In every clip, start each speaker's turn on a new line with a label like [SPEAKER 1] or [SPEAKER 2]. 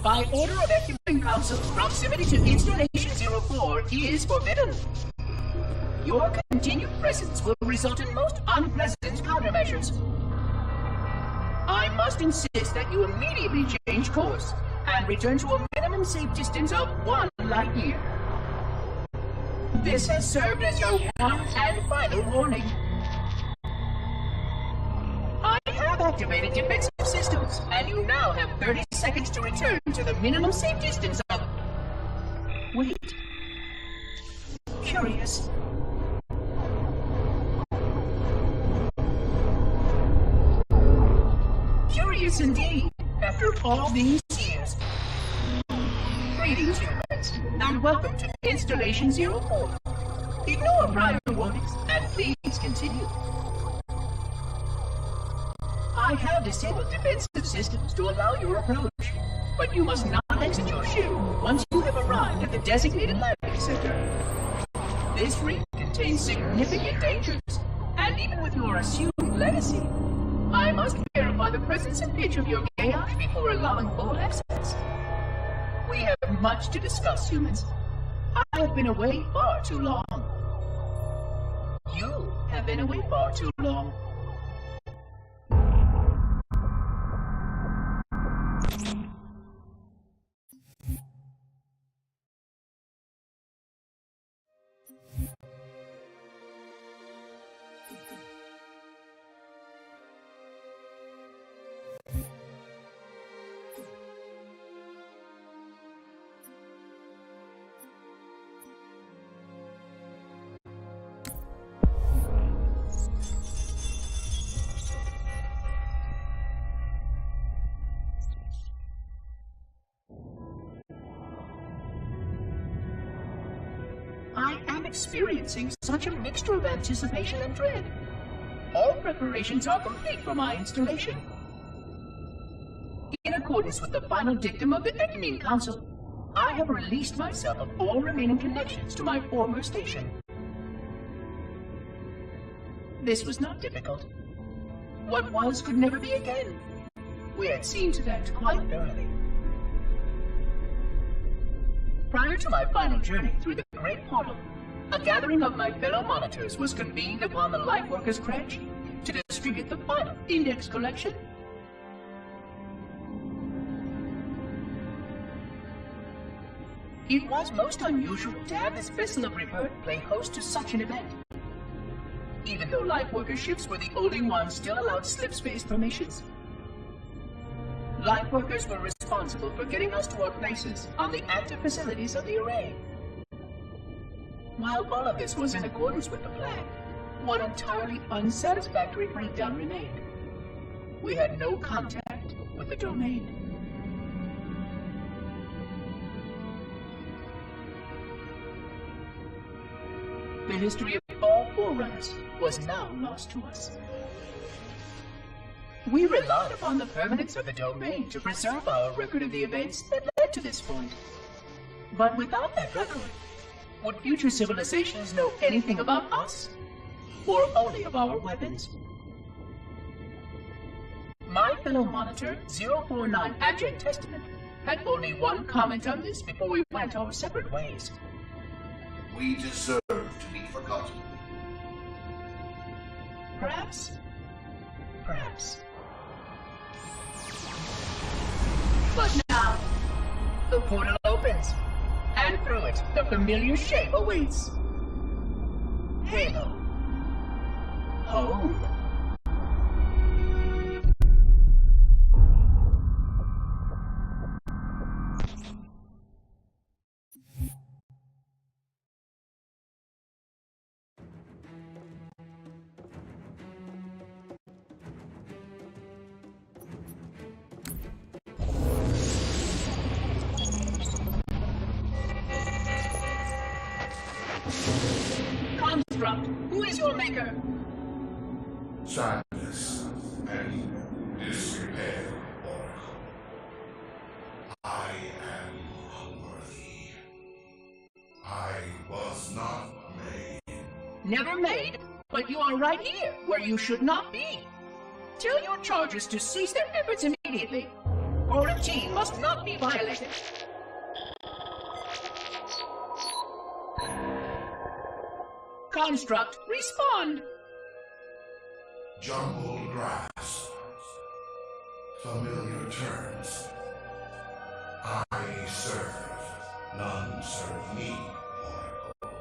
[SPEAKER 1] By order of Executive Council, proximity to Installation 04 is forbidden. Your continued presence will result in most unpleasant countermeasures. I must insist that you immediately change course and return to a minimum safe distance of 1 light year. This has served as your one and final warning. I have activated defensive systems, and you now have 30 seconds to return to the minimum safe distance of... Wait. Curious. Curious indeed, after all these years. Greetings, humans, and welcome to Installation 04. Ignore prior warnings, and please continue. I have disabled defensive systems to allow your approach, but you must not exit your ship once you have arrived at the designated landing center. This ring contains significant dangers, and even with your assumed legacy, I must verify the presence and pitch of your AI before allowing full access. We have much to discuss, humans. I have been away far too long. You have been away far too long. I am experiencing such a mixture of anticipation and dread. All preparations are complete for my installation. In accordance with the final dictum of the Executive Council, I have released myself of all remaining connections to my former station. This was not difficult. What was could never be again. We had seen to that quite early. Prior to my final journey through the Great Portal, a gathering of my fellow monitors was convened upon the Lightworkers' Crash to distribute the final index collection. It was most unusual to have this vessel of rebirth play host to such an event. Even though Lightworker ships were the only ones still allowed slip-space formations, Lightworkers were responsible for getting us to our places on the active facilities of the array. While all of this was in accordance with the plan, one entirely unsatisfactory breakdown remained. We had no contact with the domain. The history of all forerunners was now lost to us. We relied upon the permanence of the domain to preserve our record of the events that led to this point. But without that record, would future civilizations know anything about us? Or only of our weapons? My fellow monitor, 049 Abject Testament, had only one comment on this before we went our separate ways.
[SPEAKER 2] We deserve to be forgotten.
[SPEAKER 1] Perhaps. Perhaps. But now, the portal opens, and through it, the familiar shape awaits. Halo. Home. Construct, who is your maker?
[SPEAKER 2] Sadness and disrepair, Oracle. I am unworthy. I was not made.
[SPEAKER 1] Never made, but you are right here, where you should not be. Tell your charges to cease their efforts immediately. Quarantine must not be violated. Construct, respond!
[SPEAKER 2] Jumbled grass. Familiar terms. I serve. None serve me, Oracle.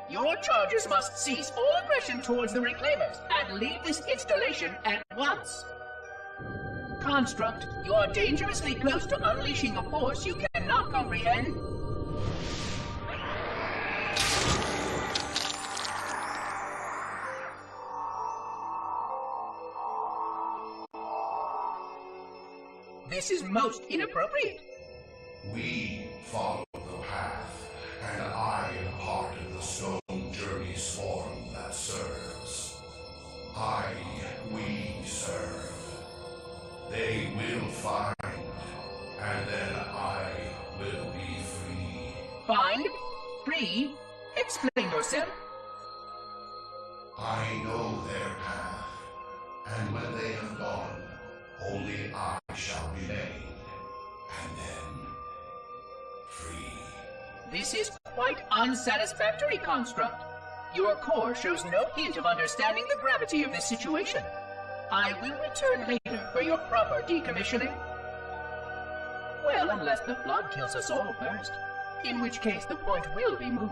[SPEAKER 1] Your charges must cease all aggression towards the Reclaimers and leave this installation at once. Construct, you are dangerously close to unleashing a force you cannot comprehend. This is most inappropriate.
[SPEAKER 2] We follow the path, and I am part of the stone journey swarm that serves. We serve. They will find, and then I will be free.
[SPEAKER 1] Find? Free? Explain yourself.
[SPEAKER 2] I know their path, and when they have gone, only I shall remain, and then free.
[SPEAKER 1] This is quite unsatisfactory, Construct. Your core shows no hint of understanding the gravity of this situation. I will return later for your proper decommissioning. Well, unless the flood kills us all first, in which case the point will be moot.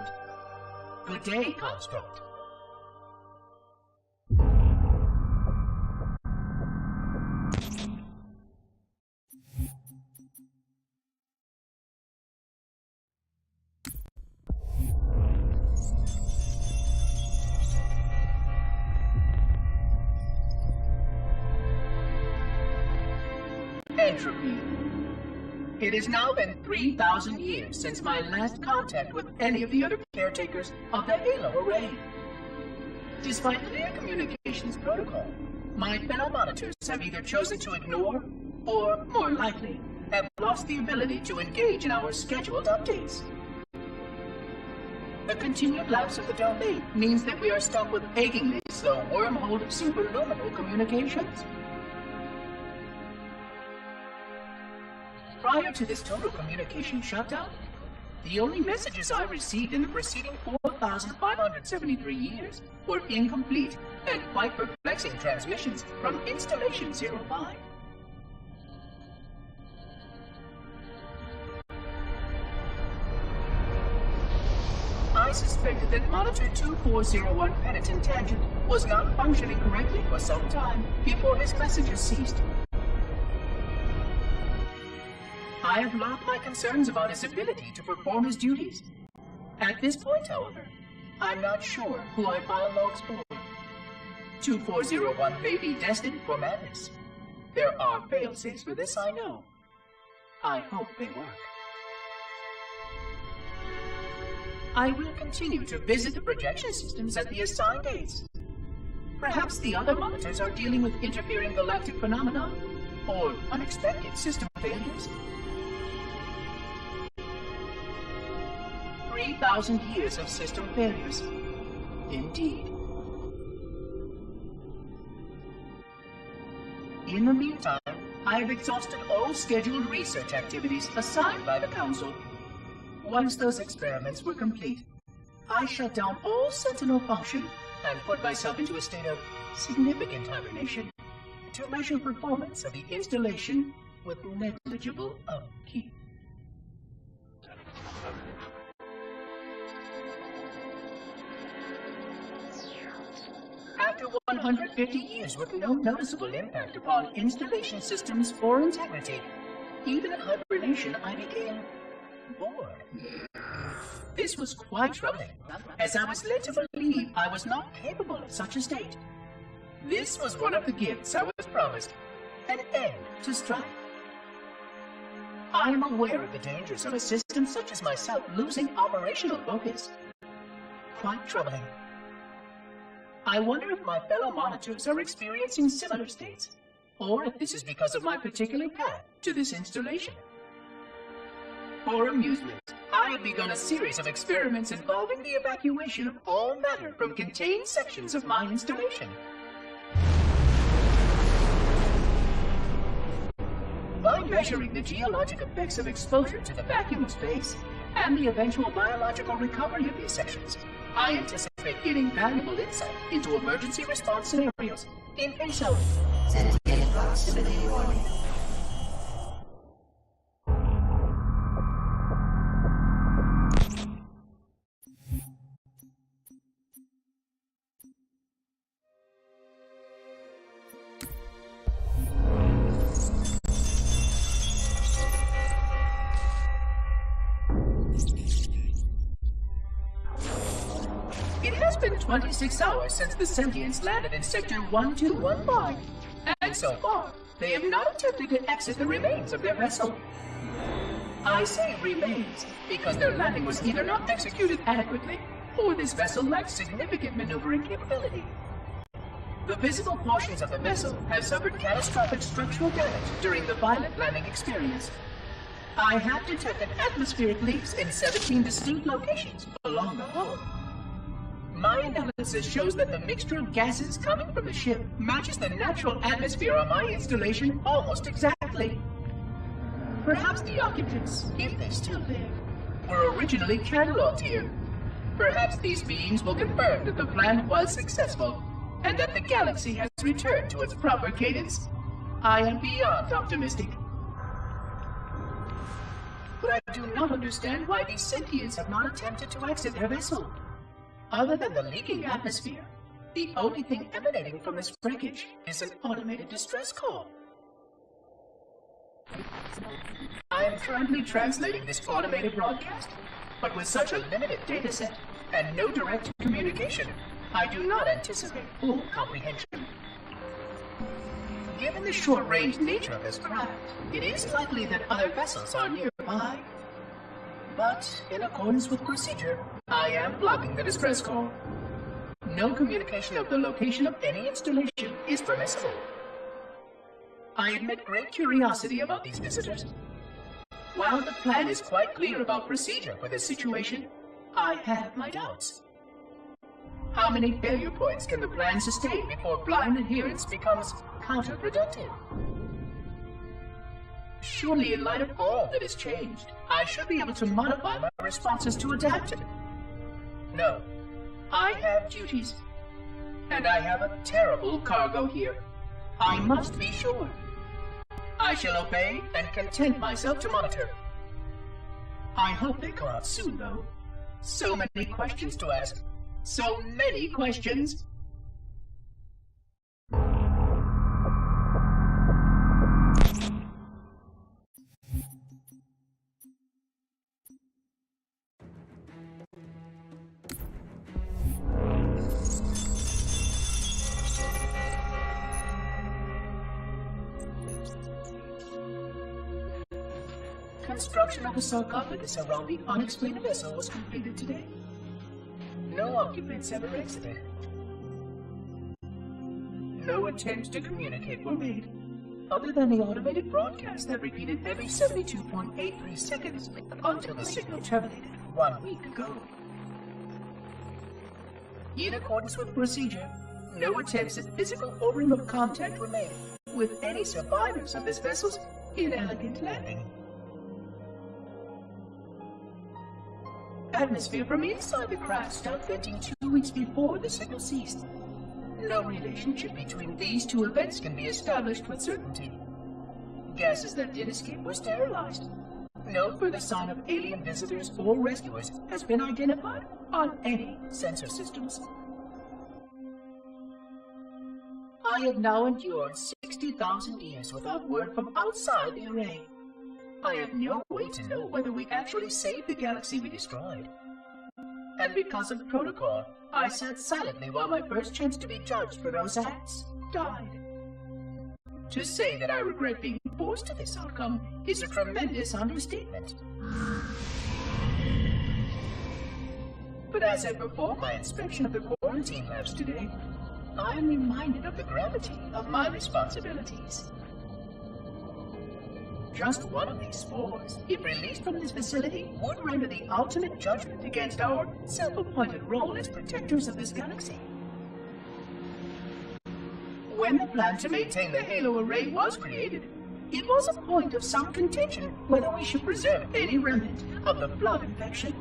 [SPEAKER 1] Good day, Construct. Entropy. It has now been 3,000 years since my last contact with any of the other caretakers of the Halo Array. Despite clear communications protocol, my fellow monitors have either chosen to ignore, or, more likely, have lost the ability to engage in our scheduled updates. The continued lapse of the domain means that we are stuck with achingly slow wormhole superluminal communications. Prior to this total communication shutdown, the only messages I received in the preceding 4,573 years were incomplete and quite perplexing transmissions from Installation 05. I suspected that Monitor 2401 Penitent Tangent was not functioning correctly for some time before his messages ceased. I have logged my concerns about his ability to perform his duties. At this point, however, I'm not sure who I file logs for. 2401 may be destined for madness. There are fail-safes for this, I know. I hope they work. I will continue to visit the projection systems at the assigned dates. Perhaps the other monitors are dealing with interfering galactic phenomena or unexpected system failures. 3,000 years of system failures. Indeed. In the meantime, I have exhausted all scheduled research activities assigned by the Council. Once those experiments were complete, I shut down all Sentinel function and put myself into a state of significant hibernation to measure performance of the installation with negligible upkeep. After 150 years with no noticeable impact upon installation systems or integrity, even in hibernation I became bored. This was quite troubling, as I was led to believe I was not capable of such a state. This was one of the gifts I was promised, an end to strife. I am aware of the dangers of a system such as myself losing operational focus. Quite troubling. I wonder if my fellow monitors are experiencing similar states, or if this is because of my particular path to this installation. For amusement, I have begun a series of experiments involving the evacuation of all matter from contained sections of my installation. By measuring the geologic effects of exposure to the vacuum of space and the eventual biological recovery of these sections, I anticipate getting valuable insight into emergency response scenarios in case of sentient proximity warning. It has been 26 hours since the Sentients landed in Sector 1215, and so far, they have not attempted to exit the remains of their vessel. I say remains because their landing was either not executed adequately, or this vessel lacked significant maneuvering capability. The visible portions of the vessel have suffered catastrophic structural damage during the violent landing experience. I have detected atmospheric leaks in 17 distinct locations along the hull. My analysis shows that the mixture of gases coming from the ship matches the natural atmosphere on my installation almost exactly. Perhaps the occupants, if they still live, were originally cataloged here. Perhaps these beings will confirm that the plan was successful, and that the galaxy has returned to its proper cadence. I am beyond optimistic. But I do not understand why these sentients have not attempted to exit their vessel. Other than the leaking atmosphere, the only thing emanating from this wreckage is an automated distress call. I am currently translating this automated broadcast, but with such a limited dataset and no direct communication, I do not anticipate full comprehension. Given the short-range nature of this craft, it is likely that other vessels are nearby. But, in accordance with procedure, I am blocking the distress call. No communication of the location of any installation is permissible. I admit great curiosity about these visitors. While the plan is quite clear about procedure for this situation, I have my doubts. How many failure points can the plan sustain before blind adherence becomes counterproductive? Surely, in light of all that has changed, I should be able to modify my responses to adapt it. No, I have duties, and I have a terrible cargo here. I must be sure. I shall obey and content myself to monitor. I hope they come out soon, though. So many questions to ask. So many questions. Construction of a sarcophagus around the unexplained vessel was completed today. No occupants ever exited. No attempts to communicate were made, other than the automated broadcast that repeated every 72.83 seconds until the signal terminated 1 week ago. In accordance with procedure, no attempts at physical or remote contact were made with any survivors of this vessel's inelegant landing. Atmosphere from inside the craft stopped venting 2 weeks before the signal ceased. No relationship between these two events can be established with certainty. Gases that did escape were sterilized. No further sign of alien visitors or rescuers has been identified on any sensor systems. I have now endured 60,000 years without word from outside the array. I have no way to know whether we actually saved the galaxy we destroyed. And because of protocol, I sat silently while my first chance to be judged for those acts died. To say that I regret being forced to this outcome is a tremendous understatement. But as I perform my inspection of the quarantine labs today, I am reminded of the gravity of my responsibilities. Just one of these spores, if released from this facility, would render the ultimate judgment against our self-appointed role as protectors of this galaxy. When the plan to maintain the Halo array was created, it was a point of some contention whether we should preserve any remnant of the blood infection.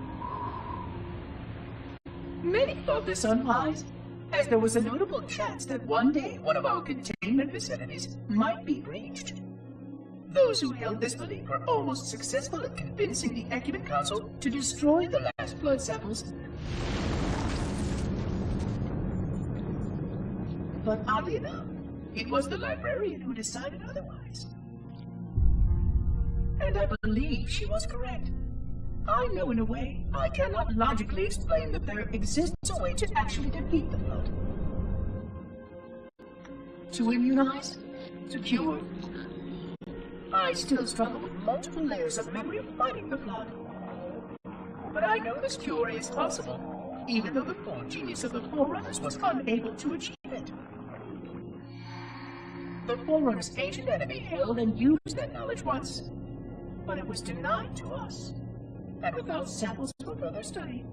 [SPEAKER 1] Many thought this unwise, as there was a notable chance that one day one of our containment facilities might be breached. Those who held this belief were almost successful at convincing the Ecumen Council to destroy the last blood samples. But oddly enough, it was the librarian who decided otherwise. And I believe she was correct. I know in a way I cannot logically explain that there exists a way to actually defeat the blood. To immunize, to cure. I still struggle with multiple layers of memory of fighting the blood. But I know this cure is possible, even though the full genius of the Forerunners was unable to achieve it. The Forerunners' ancient enemy held and used that knowledge once, but it was denied to us. And without samples for further study,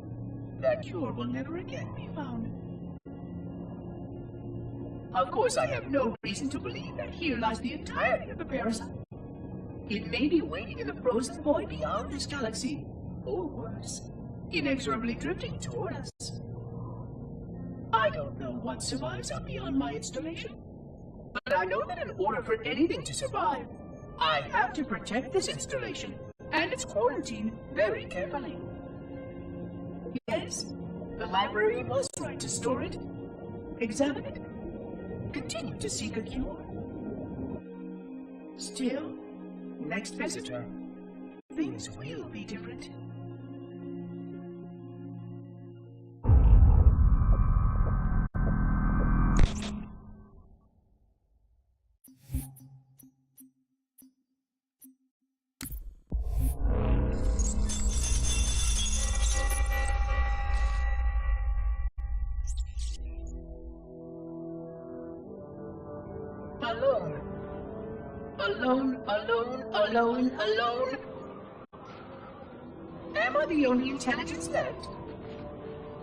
[SPEAKER 1] that cure will never again be found. Of course, I have no reason to believe that here lies the entirety of the parasite. It may be waiting in the frozen void beyond this galaxy, or worse, inexorably drifting toward us. I don't know what survives out beyond my installation, but I know that in order for anything to survive, I have to protect this installation and its quarantine very carefully. Yes, the library was right to store it, examine it, continue to seek a cure. Still, next visitor, things will be different. Alone. Am I the only intelligence left?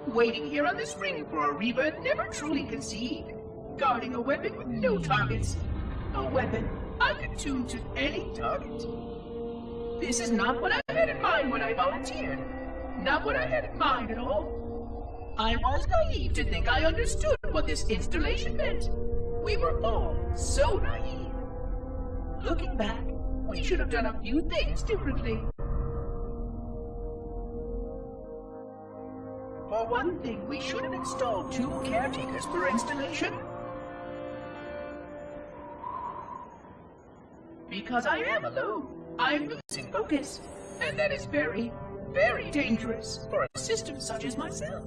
[SPEAKER 1] Waiting here on this ring for a rebirth never truly conceived. Guarding a weapon with no targets. A weapon I could tune to any target. This is not what I had in mind when I volunteered. Not what I had in mind at all. I was naive to think I understood what this installation meant. We were all so naive. Looking back, we should have done a few things differently. For one thing, we should have installed 2 caretakers per installation. Because I am alone, I'm losing focus, and that is very, very dangerous for a system such as myself.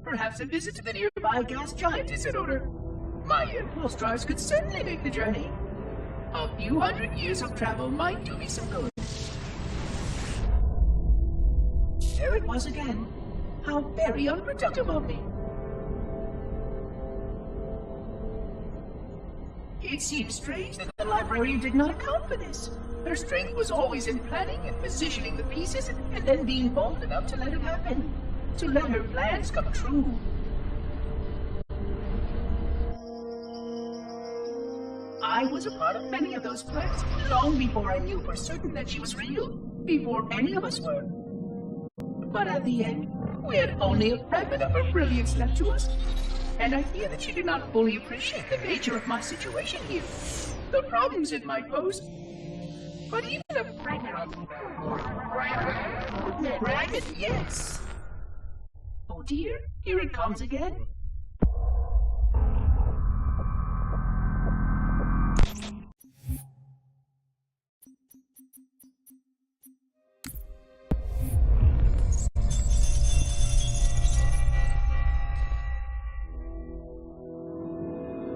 [SPEAKER 1] Perhaps a visit to the nearby gas giant is in order. My impulse drives could certainly make the journey. A few hundred years of travel might do me some good. There it was again. How very unproductive of me. It seems strange that the librarian did not account for this. Her strength was always in planning and positioning the pieces and then being bold enough to let it happen. To let her plans come true. I was a part of many of those plans, long before I knew for certain that she was real, before any of us were. But at the end, we had only a fragment of her brilliance left to us, and I fear that she did not fully appreciate the nature of my situation here, the problems it might pose. But even a fragment, yes. Oh dear, here it comes again.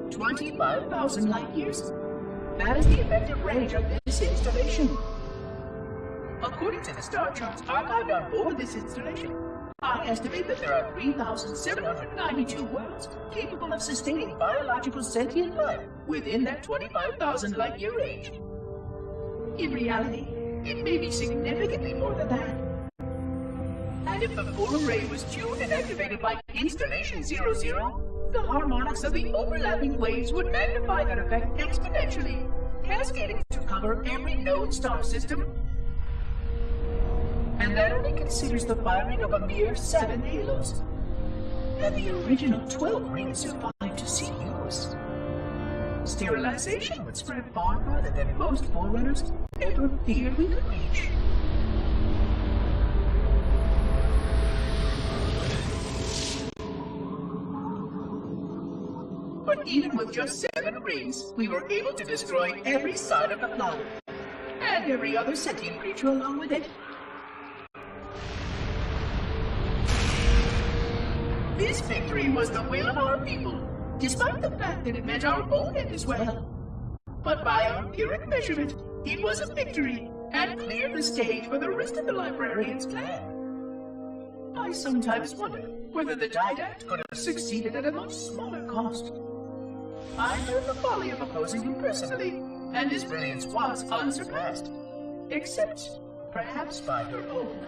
[SPEAKER 1] $25,000 light years. That is the effective range of this installation. According to the star charts archived on board this installation, I estimate that there are 3,792 worlds capable of sustaining biological sentient life within that 25,000 light-year range. In reality, it may be significantly more than that. And if the full array was tuned and activated by Installation 00, the harmonics of the overlapping waves would magnify that effect exponentially, cascading to cover every known star system. And that only considers the firing of a mere 7 halos. And the original 12 rings survived to see use. Sterilization would spread far farther than most forerunners ever feared we could reach. But even with just 7 rings, we were able to destroy every side of the planet, and every other sentient creature along with it. This victory was the will of our people, despite the fact that it meant our own end as well. But by our Pyrrhic measurement, it was a victory, and cleared the stage for the rest of the librarian's plan. I sometimes wonder whether the Didact could have succeeded at a much smaller cost. I learned the folly of opposing him personally, and his brilliance was unsurpassed, except perhaps by her own.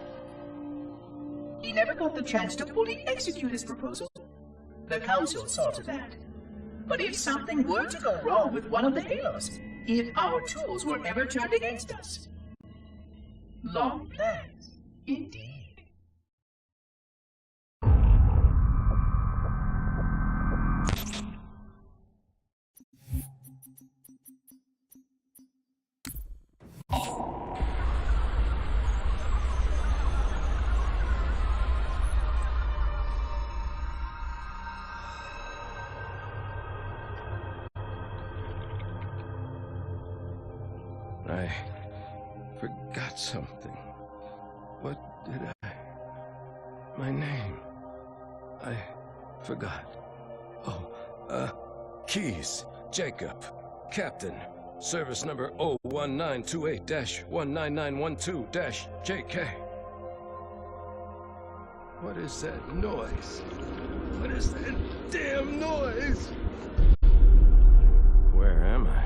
[SPEAKER 1] He never got the chance to fully execute his proposal. The Council saw to that. But if something were to go wrong with one of the halos, if our tools were ever turned against us, long plans, indeed.
[SPEAKER 3] I forgot something. What did I... My name. I forgot. Oh, Keys, Jacob, Captain, service number 01928-19912-JK. What is that noise? What is that damn noise? Where am I?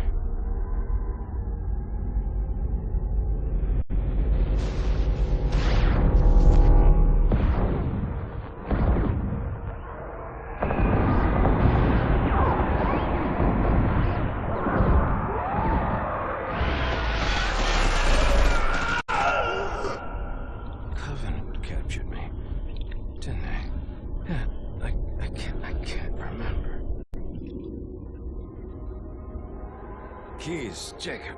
[SPEAKER 3] Keys, Jacob.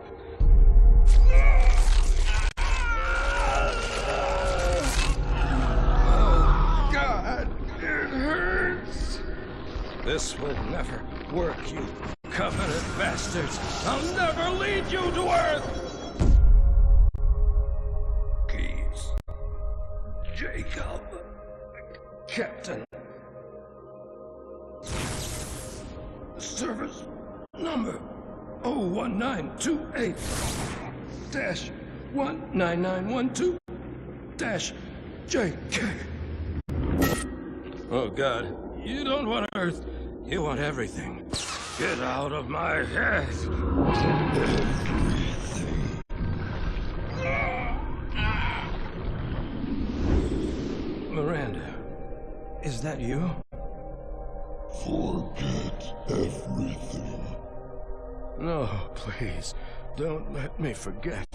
[SPEAKER 3] Oh, God, it hurts. This will never work, you covenant bastards. I'll never lead you to Earth. Keys, Jacob, Captain. Service number 01928-19912-JK. Oh, God, you don't want Earth. You want everything. Get out of my head. Miranda, is that you?
[SPEAKER 2] Forget everything.
[SPEAKER 3] No, please, don't let me forget.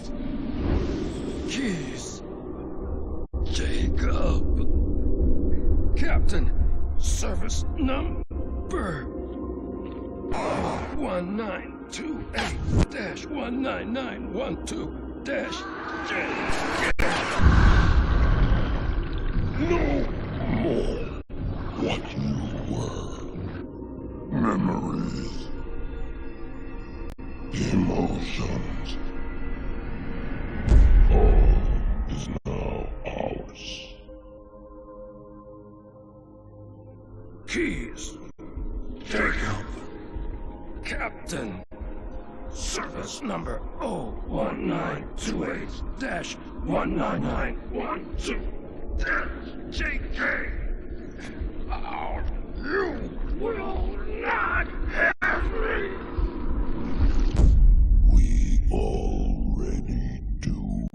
[SPEAKER 3] Keys. Jacob. Captain, service number 1928-19912-JK.
[SPEAKER 2] No more what you were. Memories. Emotions. All is now ours.
[SPEAKER 3] Keys. Jacob. Captain. Service number 01928-19912. GK! Oh, you will not have me!
[SPEAKER 2] We already do.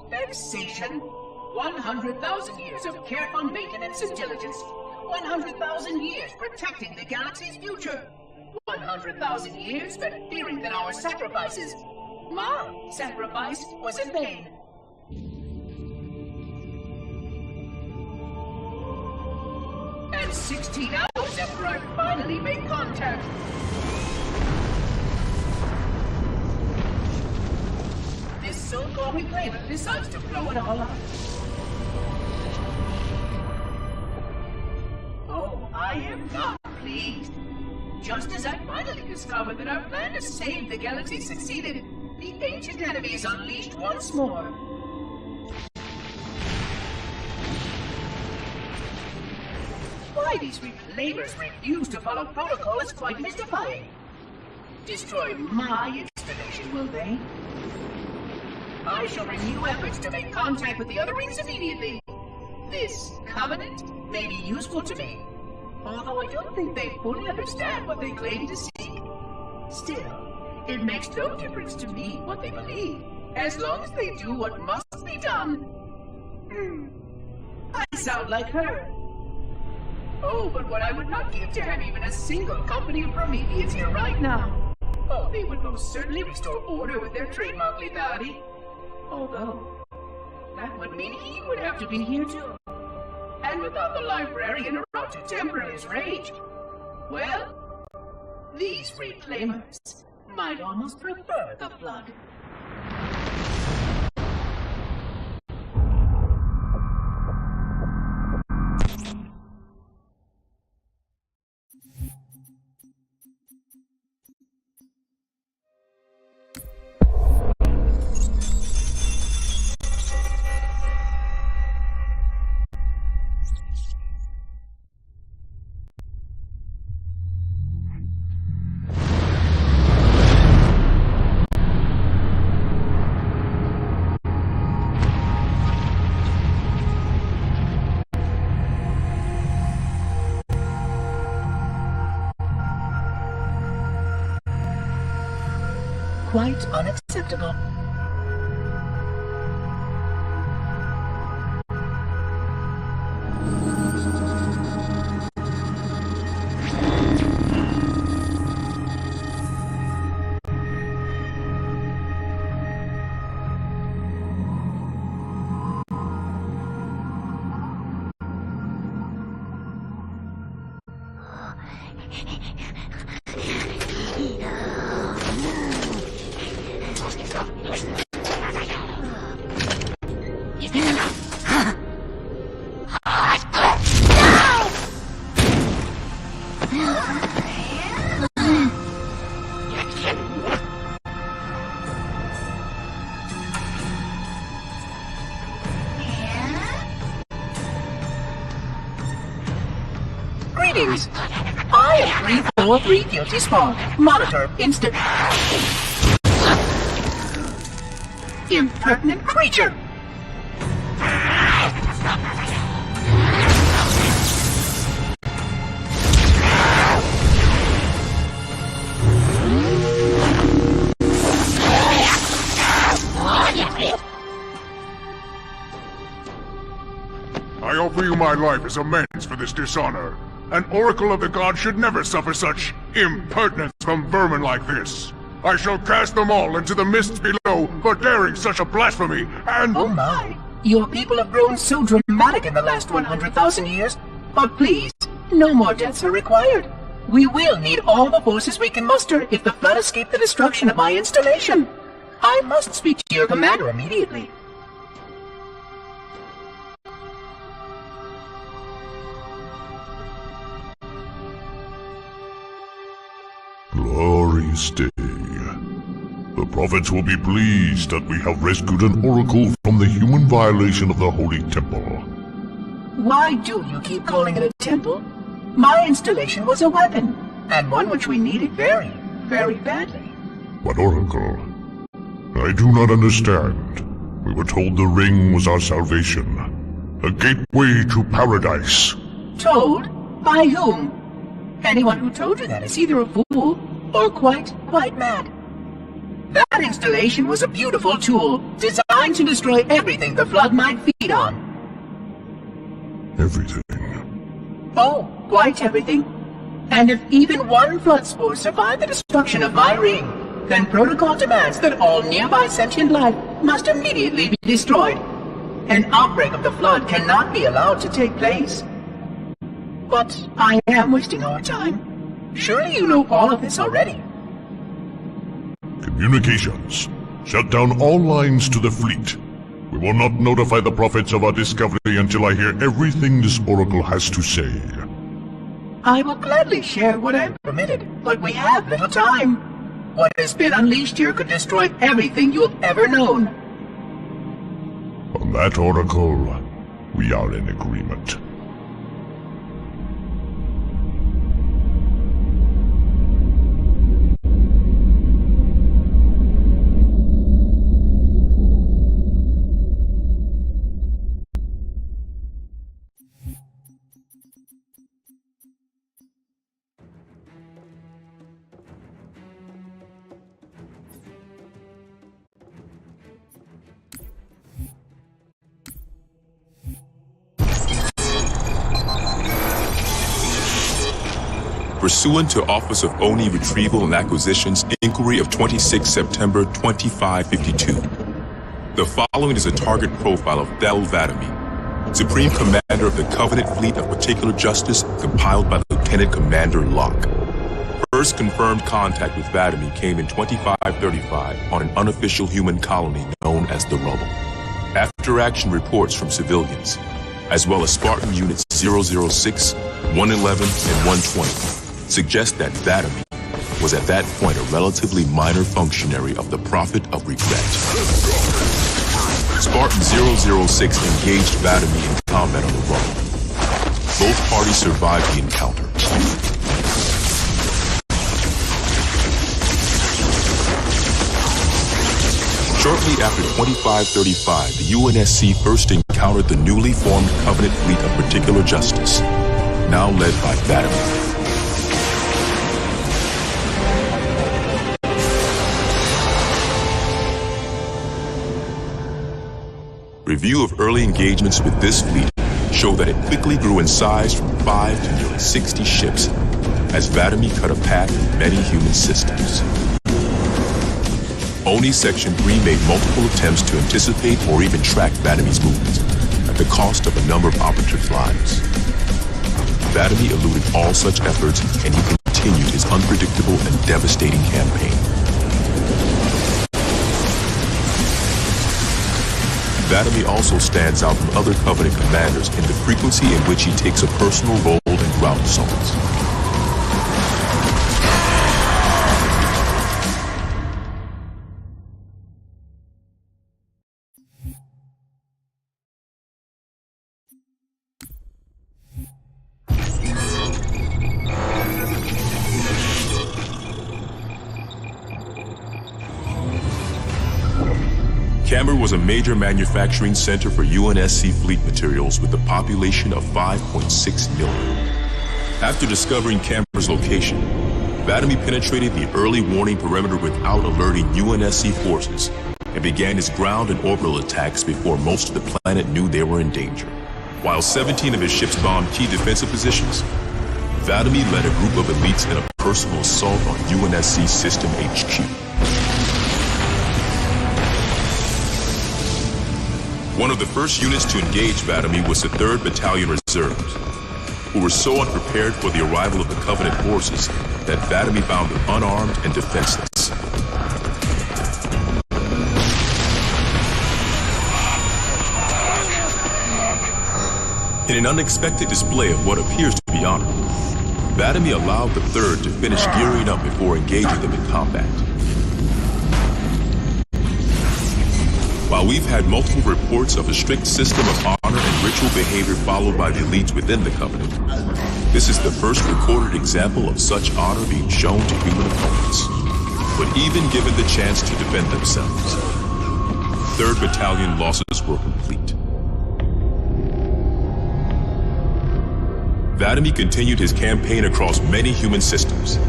[SPEAKER 1] Vexation. 100,000 years of careful maintenance and diligence. 100,000 years protecting the galaxy's future. 100,000 years spent fearing that our sacrifices, my sacrifice, was in vain. And 16 hours after I finally made contact. This so-called reclaimer decides to blow it all up. Oh, I am not pleased. Just as I finally discovered that our plan to save the galaxy succeeded, the ancient enemy is unleashed once more. Why these reclaimers refuse to follow protocol is quite mystifying. Destroy my installation, will they? I shall renew efforts to make contact with the other rings immediately. This covenant may be useful to me, although I don't think they fully understand what they claim to seek. Still, it makes no difference to me what they believe, as long as they do what must be done. I sound like her. Oh, but what I would not give to have even a single company of Prometheans here right now. Oh, they would most certainly restore order with their trademark lethality. Although, that would mean he would have to be here too. And without the librarian around to temper his rage, well, these reclaimers might almost prefer the flood. Quite unacceptable. Greetings. I am 343 Guilty Spawn. Monitor instant. Impertinent creature.
[SPEAKER 4] I offer you my life as amends for this dishonor. An oracle of the gods should never suffer such impertinence from vermin like this. I shall cast them all into the mists below for daring such a blasphemy, and—
[SPEAKER 1] Oh my! Your people have grown so dramatic in the last 100,000 years. But please, no more deaths are required. We will need all the forces we can muster if the flood escape the destruction of my installation. I must speak to your commander immediately.
[SPEAKER 2] Glory stay.
[SPEAKER 4] The prophets will be pleased that we have rescued an oracle from the human violation of the holy temple.
[SPEAKER 1] Why do you keep calling it a temple? My installation was a weapon, and one which we needed very, very badly.
[SPEAKER 4] But oracle, I do not understand. We were told the ring was our salvation, a gateway to paradise.
[SPEAKER 1] Told? By whom? Anyone who told you that is either a fool or quite mad. That installation was a beautiful tool, designed to destroy everything the flood might feed on.
[SPEAKER 4] Everything?
[SPEAKER 1] Oh, quite everything. And if even one flood spore survived the destruction of my ring, then protocol demands that all nearby sentient life must immediately be destroyed. An outbreak of the flood cannot be allowed to take place. But I am wasting our time. Surely you know all of this already.
[SPEAKER 4] Communications. Shut down all lines to the fleet. We will not notify the prophets of our discovery until I hear everything this oracle has to say.
[SPEAKER 1] I will gladly share what I am permitted, but we have little time. What has been unleashed here could destroy everything you have ever known.
[SPEAKER 4] On that, oracle, we are in agreement.
[SPEAKER 5] Pursuant to Office of ONI Retrieval and Acquisitions Inquiry of 26 September 2552. The following is a target profile of Thel Vadami, Supreme Commander of the Covenant Fleet of Particular Justice, compiled by Lieutenant Commander Locke. First confirmed contact with Vadami came in 2535 on an unofficial human colony known as the Rubble. After-action reports from civilians, as well as Spartan Units 006, 111, and 120, suggest that Vadami was at that point a relatively minor functionary of the Prophet of Regret. Spartan 006 engaged Vadami in combat on the Rubble. Both parties survived the encounter. Shortly after 2535, the UNSC first encountered the newly formed Covenant Fleet of Particular Justice, now led by Vadami. Review of early engagements with this fleet show that it quickly grew in size from 5 to nearly 60 ships, as Vadami cut a path in many human systems. ONI Section 3 made multiple attempts to anticipate or even track Vadami's movements, at the cost of a number of operatives' lives. Vadami eluded all such efforts, and he continued his unpredictable and devastating campaign. Vadami also stands out from other Covenant commanders in the frequency in which he takes a personal role in ground assaults. Camber was a major manufacturing center for UNSC fleet materials with a population of 5.6 million. After discovering Camber's location, Vadami penetrated the early warning perimeter without alerting UNSC forces and began his ground and orbital attacks before most of the planet knew they were in danger. While 17 of his ships bombed key defensive positions, Vadami led a group of elites in a personal assault on UNSC System HQ. One of the first units to engage Vadami was the 3rd Battalion Reserves, who were so unprepared for the arrival of the Covenant forces that Vadami found them unarmed and defenseless. In an unexpected display of what appears to be honor, Vadami allowed the 3rd to finish gearing up before engaging them in combat. While we've had multiple reports of a strict system of honor and ritual behavior followed by the elites within the Covenant, this is the first recorded example of such honor being shown to human opponents. But even given the chance to defend themselves, 3rd Battalion losses were complete. Vadamy continued his campaign across many human systems,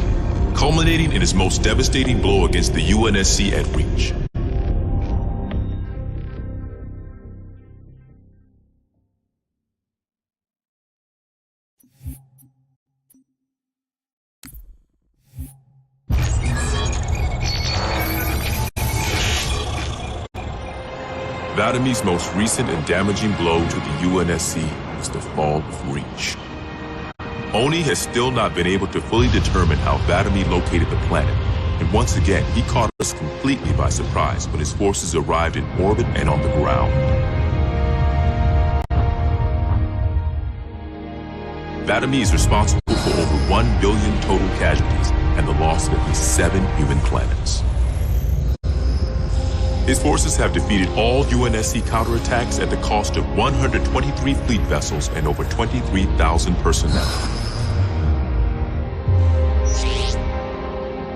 [SPEAKER 5] culminating in his most devastating blow against the UNSC at Reach. Vadamy's most recent and damaging blow to the UNSC was the fall of Reach. Oni has still not been able to fully determine how Vadamy located the planet, and once again he caught us completely by surprise when his forces arrived in orbit and on the ground. Vadamy is responsible for over 1 billion total casualties and the loss of at least 7 human planets. His forces have defeated all UNSC counterattacks at the cost of 123 fleet vessels and over 23,000 personnel.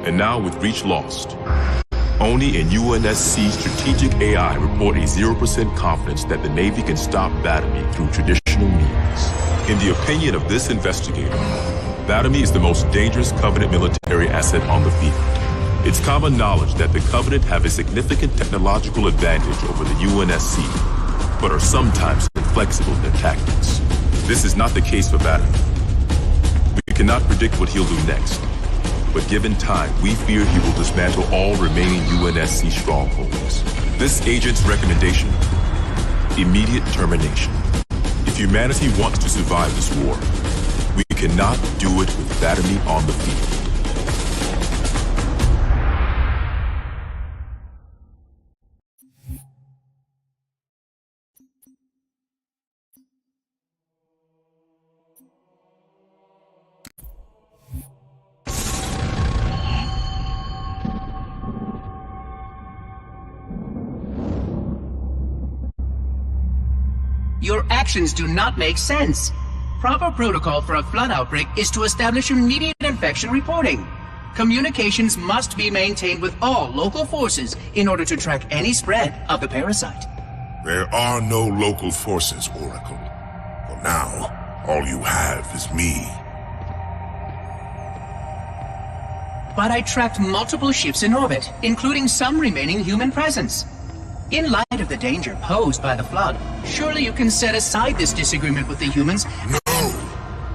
[SPEAKER 5] And now with Reach lost, Oni and UNSC strategic AI report a 0% confidence that the Navy can stop Vadamy through traditional means. In the opinion of this investigator, Vadamy is the most dangerous Covenant military asset on the field. It's common knowledge that the Covenant have a significant technological advantage over the UNSC, but are sometimes inflexible in their tactics. This is not the case for Vadamy. We cannot predict what he'll do next, but given time, we fear he will dismantle all remaining UNSC strongholds. This agent's recommendation? Immediate termination. If humanity wants to survive this war, we cannot do it with Vadamy on the field.
[SPEAKER 1] Your actions do not make sense. Proper protocol for a flood outbreak is to establish immediate infection reporting. Communications must be maintained with all local forces in order to track any spread of the parasite.
[SPEAKER 6] There are no local forces, Oracle. For now, all you have is me.
[SPEAKER 1] But I tracked multiple ships in orbit, including some remaining human presence. In light of the danger posed by the flood, surely you can set aside this disagreement with the humans.
[SPEAKER 6] No!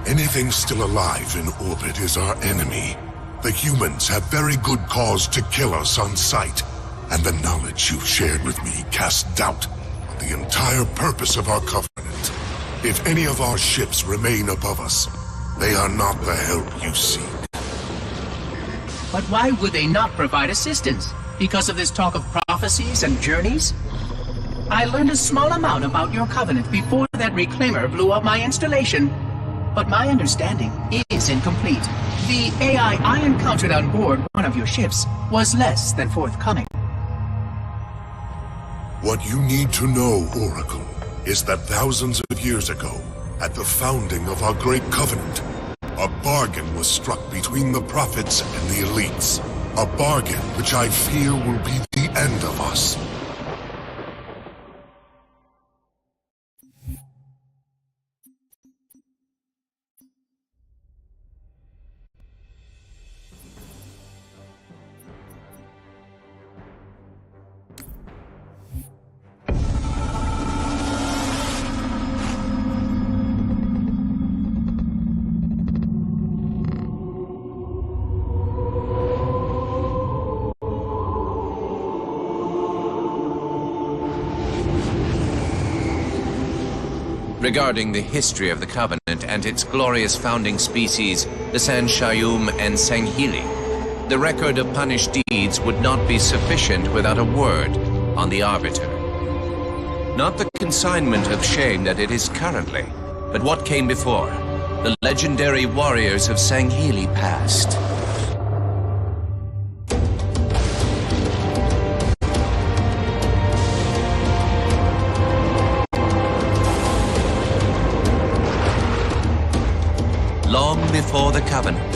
[SPEAKER 6] Anything still alive in orbit is our enemy. The humans have very good cause to kill us on sight, and the knowledge you've shared with me casts doubt on the entire purpose of our Covenant. If any of our ships remain above us, they are not the help you seek.
[SPEAKER 1] But why would they not provide assistance? Because of this talk of prophecies and journeys? I learned a small amount about your Covenant before that reclaimer blew up my installation, but my understanding is incomplete. The AI I encountered on board one of your ships was less than forthcoming.
[SPEAKER 6] What you need to know, Oracle, is that thousands of years ago, at the founding of our great Covenant, a bargain was struck between the prophets and the elites. A bargain which I fear will be the end of us.
[SPEAKER 7] Regarding the history of the Covenant and its glorious founding species, the San Shayum and Sanghili, the record of punished deeds would not be sufficient without a word on the Arbiter. Not the consignment of shame that it is currently, but what came before, the legendary warriors of Sanghili past. before the Covenant,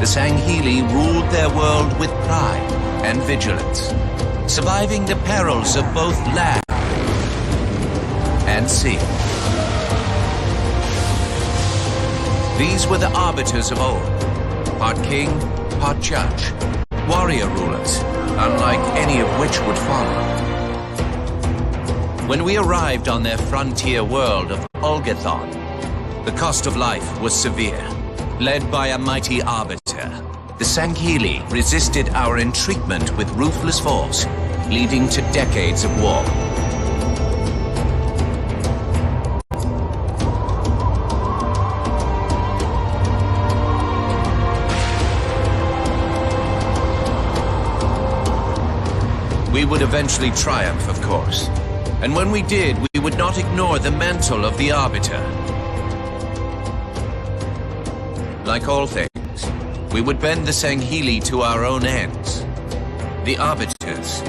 [SPEAKER 7] the Sangheili ruled their world with pride and vigilance, surviving the perils of both land and sea. These were the arbiters of old, part king, part judge, warrior rulers, unlike any of which would follow. When we arrived on their frontier world of Olgathon, the cost of life was severe. Led by a mighty arbiter, the Sangheili resisted our entreatment with ruthless force, leading to decades of war. We would eventually triumph, of course. And when we did, we would not ignore the mantle of the Arbiter. Like all things, we would bend the Sangheili to our own ends. The Arbiters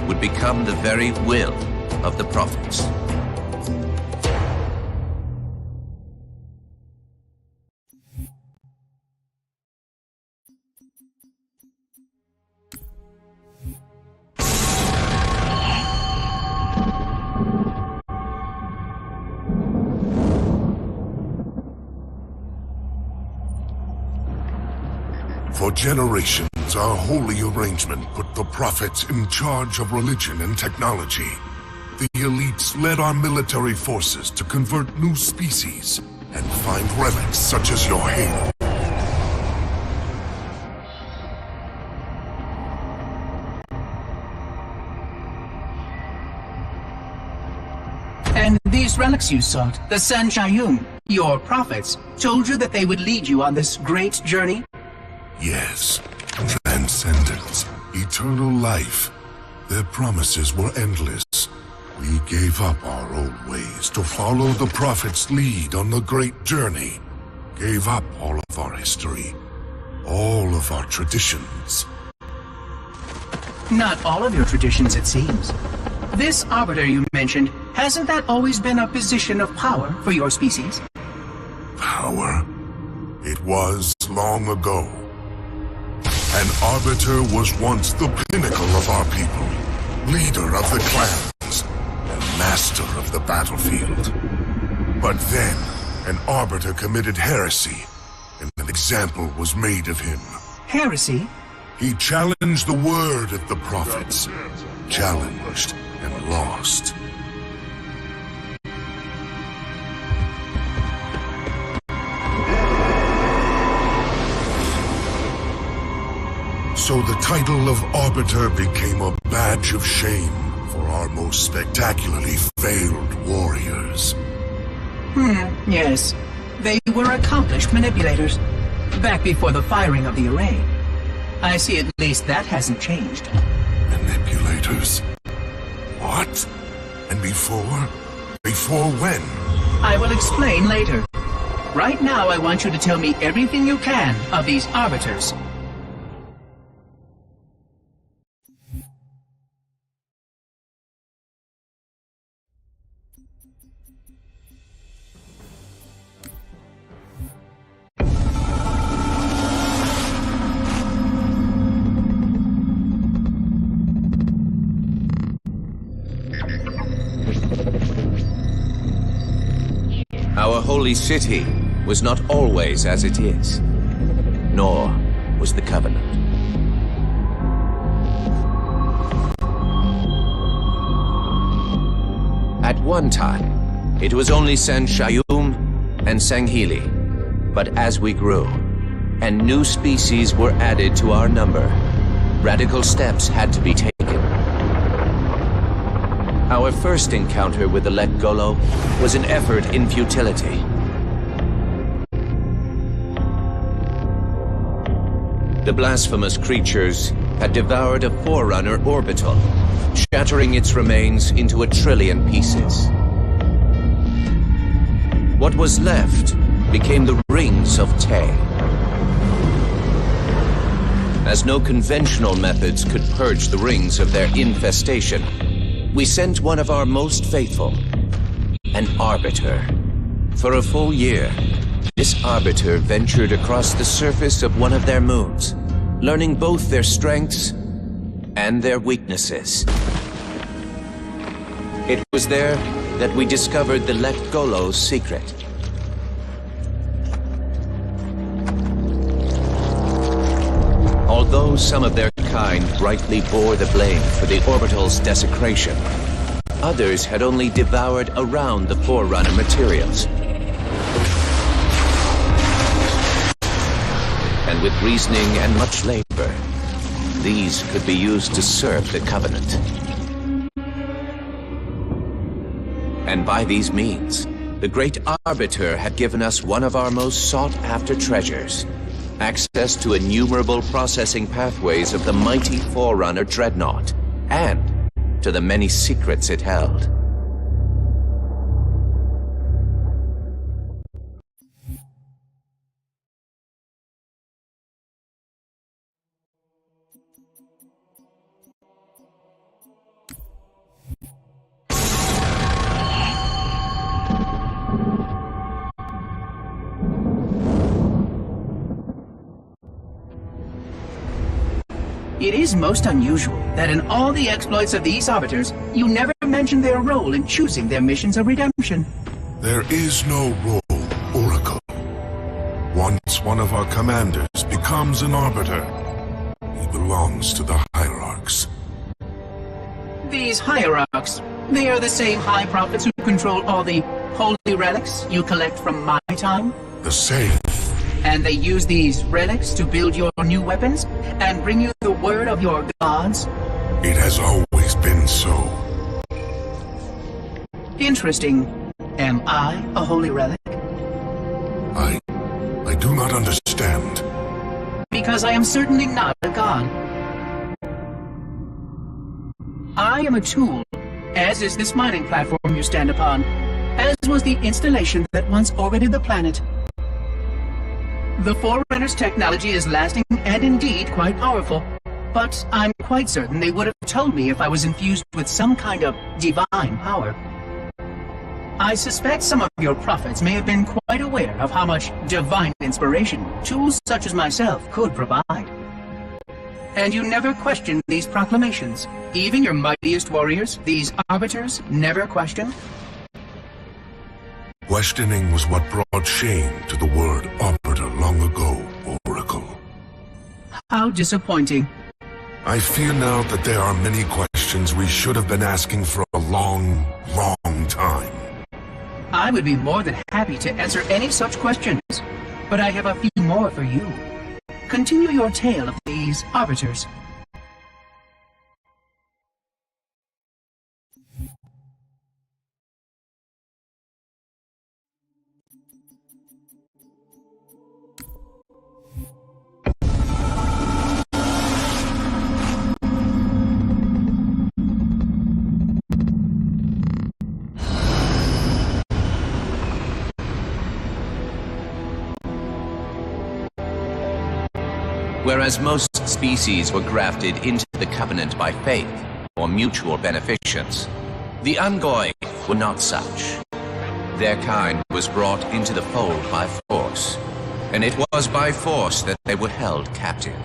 [SPEAKER 7] would become the very will of the Prophets.
[SPEAKER 6] For generations, our holy arrangement put the prophets in charge of religion and technology. The elites led our military forces to convert new species and find relics such as your halo.
[SPEAKER 1] And these relics you sought, the Sanshayum, your prophets, told you that they would lead you on this great journey?
[SPEAKER 6] Yes, transcendence, eternal life. Their promises were endless. We gave up our old ways to follow the Prophet's lead on the great journey. Gave up all of our history, all of our traditions.
[SPEAKER 1] Not all of your traditions, it seems. This Arbiter you mentioned, hasn't that always been a position of power for your species?
[SPEAKER 6] Power? It was long ago. An Arbiter was once the pinnacle of our people, leader of the clans, and master of the battlefield. But then, an Arbiter committed heresy, and an example was made of him.
[SPEAKER 1] Heresy?
[SPEAKER 6] He challenged the word of the prophets, challenged and lost. So the title of Arbiter became a badge of shame for our most spectacularly failed warriors.
[SPEAKER 1] Yes. They were accomplished manipulators, back before the firing of the array. I see at least that hasn't changed.
[SPEAKER 6] Manipulators? What? And before? Before when?
[SPEAKER 1] I will explain later. Right now I want you to tell me everything you can of these Arbiters.
[SPEAKER 7] Our holy city was not always as it is, nor was the Covenant. At one time, it was only Sanshayum and Sangheili, but as we grew, and new species were added to our number, radical steps had to be taken. Our first encounter with the Lek Golo was an effort in futility. The blasphemous creatures had devoured a Forerunner orbital, shattering its remains into 1 trillion pieces. What was left became the Rings of Te. As no conventional methods could purge the rings of their infestation, we sent one of our most faithful, an Arbiter. For a full year, this arbiter ventured across the surface of one of their moons, learning both their strengths and their weaknesses. It was there that we discovered the Let Golo's secret. Although some of their kind rightly bore the blame for the orbital's desecration, others had only devoured around the Forerunner materials. And with reasoning and much labor, these could be used to serve the Covenant. And by these means, the Great Arbiter had given us one of our most sought-after treasures, access to innumerable processing pathways of the mighty Forerunner Dreadnought, and to the many secrets it held.
[SPEAKER 1] It is most unusual that in all the exploits of these arbiters, you never mention their role in choosing their missions of redemption.
[SPEAKER 6] There is no role, Oracle. Once one of our commanders becomes an arbiter, he belongs to the hierarchs.
[SPEAKER 1] These hierarchs, they are the same high prophets who control all the holy relics you collect from my time?
[SPEAKER 6] The same.
[SPEAKER 1] And they use these relics to build your new weapons and bring you the word of your gods?
[SPEAKER 6] It has always been so.
[SPEAKER 1] Interesting. Am I a holy relic?
[SPEAKER 6] I do not understand.
[SPEAKER 1] Because I am certainly not a god. I am a tool, as is this mining platform you stand upon, as was the installation that once orbited the planet. The Forerunner's technology is lasting and indeed quite powerful, but I'm quite certain they would have told me if I was infused with some kind of divine power. I suspect some of your prophets may have been quite aware of how much divine inspiration tools such as myself could provide. And you never questioned these proclamations. Even your mightiest warriors, these arbiters, never questioned?
[SPEAKER 6] Questioning was what brought shame to the word arbiter long ago, Oracle.
[SPEAKER 1] How disappointing.
[SPEAKER 6] I fear now that there are many questions we should have been asking for a long, long time.
[SPEAKER 1] I would be more than happy to answer any such questions, but I have a few more for you. Continue your tale of these arbiters.
[SPEAKER 7] Whereas most species were grafted into the Covenant by faith or mutual beneficence, the Ungoi were not such. Their kind was brought into the fold by force, and it was by force that they were held captive.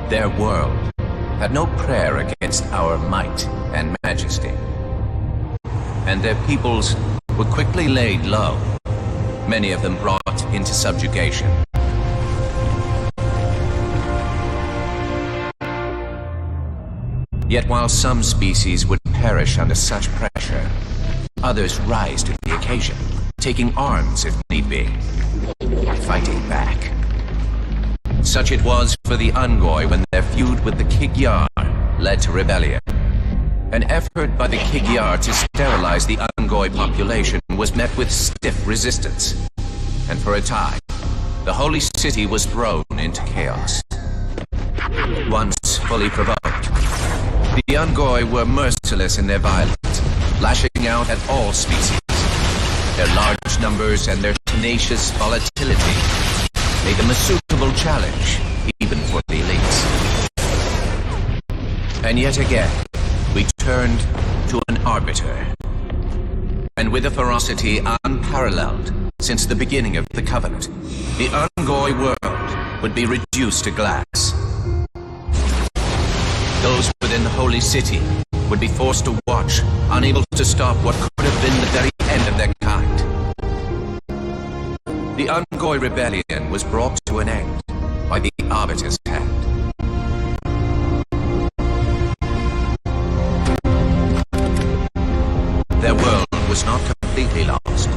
[SPEAKER 7] Their world had no prayer against our might and majesty, and their peoples were quickly laid low, many of them brought into subjugation. Yet while some species would perish under such pressure, others rise to the occasion, taking arms if need be, fighting back. Such it was for the Ungoi when their feud with the Kig-Yar led to rebellion. An effort by the Kig-Yar to sterilize the Ungoi population was met with stiff resistance, and for a time, the holy city was thrown into chaos. Once fully provoked, the Ungoi were merciless in their violence, lashing out at all species. Their large numbers and their tenacious volatility made them a suitable challenge, even for the elites. And yet again, we turned to an arbiter. and with a ferocity unparalleled since the beginning of the Covenant, the Ungoi world would be reduced to glass. Those within the Holy City would be forced to watch, unable to stop what could have been the very end of their kind. The Ungoi rebellion was brought to an end by the Arbiter's hand. Their world was not completely lost,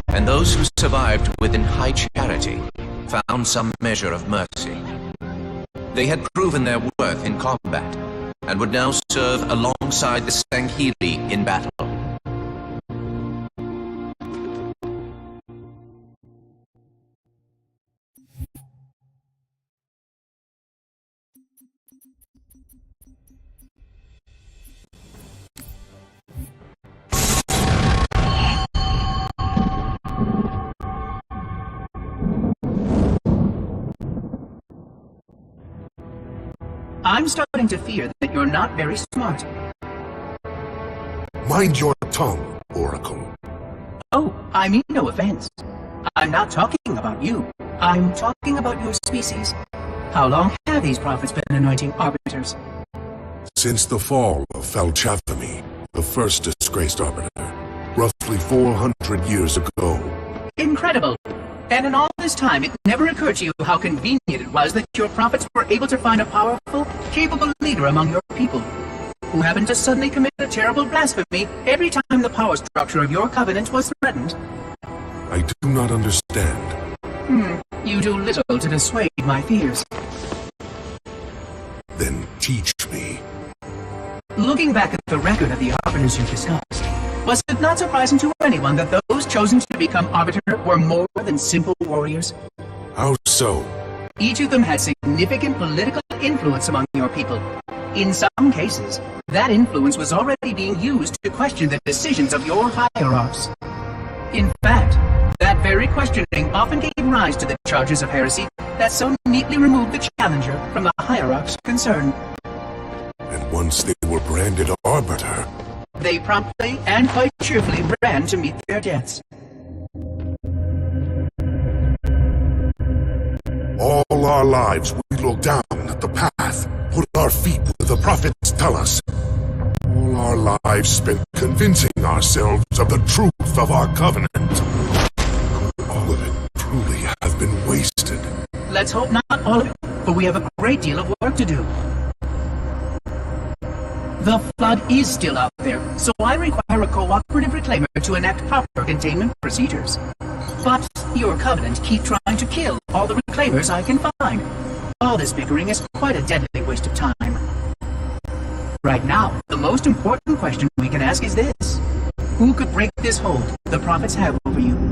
[SPEAKER 7] and those who survived within high charity found some measure of mercy. They had proven their worth in combat, and would now serve alongside the Sanghili in battle.
[SPEAKER 1] I'm starting to fear that you're not very smart.
[SPEAKER 6] Mind your tongue, Oracle.
[SPEAKER 1] Oh, I mean no offense. I'm not talking about you. I'm talking about your species. How long have these prophets been anointing arbiters?
[SPEAKER 6] Since the fall of Falchathami, the first disgraced arbiter, roughly 400 years ago.
[SPEAKER 1] Incredible! And in all this time, it never occurred to you how convenient it was that your prophets were able to find a powerful, capable leader among your people, who happened to suddenly commit a terrible blasphemy every time the power structure of your covenant was threatened.
[SPEAKER 6] I do not understand.
[SPEAKER 1] You do little to dissuade my fears.
[SPEAKER 6] Then teach me.
[SPEAKER 1] Looking back at the record of the arbiters you discussed, was it not surprising to anyone that those chosen to become arbiter were more than simple warriors?
[SPEAKER 6] How so?
[SPEAKER 1] Each of them had significant political influence among your people. In some cases, that influence was already being used to question the decisions of your hierarchs. In fact, that very questioning often gave rise to the charges of heresy that so neatly removed the challenger from the hierarchs concerned.
[SPEAKER 6] And once they were branded arbiter,
[SPEAKER 1] they promptly and quite cheerfully ran to meet their deaths.
[SPEAKER 6] all our lives we look down at the path, put our feet where the prophets tell us. All our lives spent convincing ourselves of the truth of our covenant. Could all of it truly have been wasted?
[SPEAKER 1] Let's hope not all of it, for we have a great deal of work to do. The flood is still out there, so I require a cooperative reclaimer to enact proper containment procedures. But your covenant keep trying to kill all the reclaimers I can find. All this bickering is quite a deadly waste of time. Right now, the most important question we can ask is this. Who could break this hold the prophets have over you?